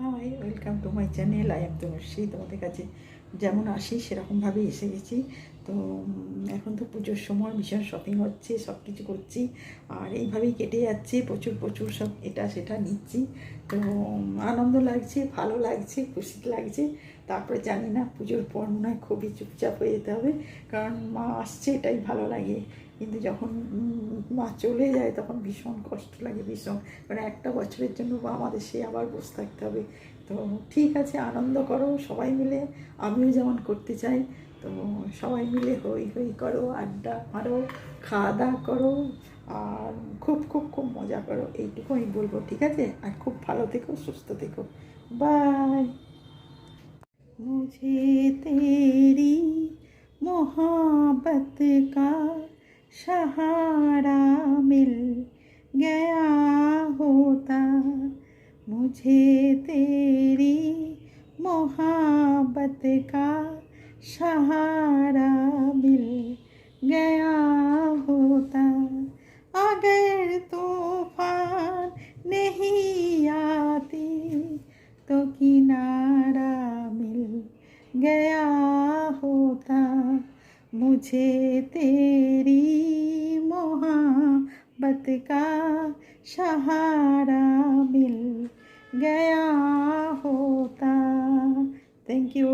High, welcome to my channel. I am Tanushree. তোমাদের কাছে যেমন আসি সেরকমভাবেই এসে গেছি। তো এখন তো পুজোর সময় ভীষণ শপিং হচ্ছে, সব কিছু করছি, আর এইভাবেই কেটে যাচ্ছে। প্রচুর প্রচুর সব এটা সেটা নিচ্ছি। তো আনন্দ লাগছে, ভালো লাগছে, খুশি লাগছে। তারপরে জানি না পুজোর পর মনে হয় খুবই চুপচাপ হয়ে যেতে হবে, কারণ মা আসছে, এটাই ভালো লাগে। কিন্তু যখন মা চলে যায় তখন ভীষণ কষ্ট লাগে, ভীষণ। মানে একটা বছরের জন্য আমাদের সে আবার বসে থাকতে হবে। তো ঠিক আছে, আনন্দ করো সবাই মিলে, আমিও যেমন করতে চাই। তো সবাই মিলে হই হই করো, আড্ডা মারো, খাওয়া দাওয়া করো, আর খুব খুব খুব মজা করো, এইটুকু আমি বলবো। ঠিক আছে, আর খুব ভালো থেকো, সুস্থ থেকো। বাই। मुझे तेरी मोहब्बत का सहारा मिल गया होता, मुझे तेरी मोहब्बत का सहारा मिल गया होता, अगर तूफान नहीं आती तो किनारा मिल गया होता, मुझे तेरी मोहब्बत का सहारा मिल गया होता। Thank you.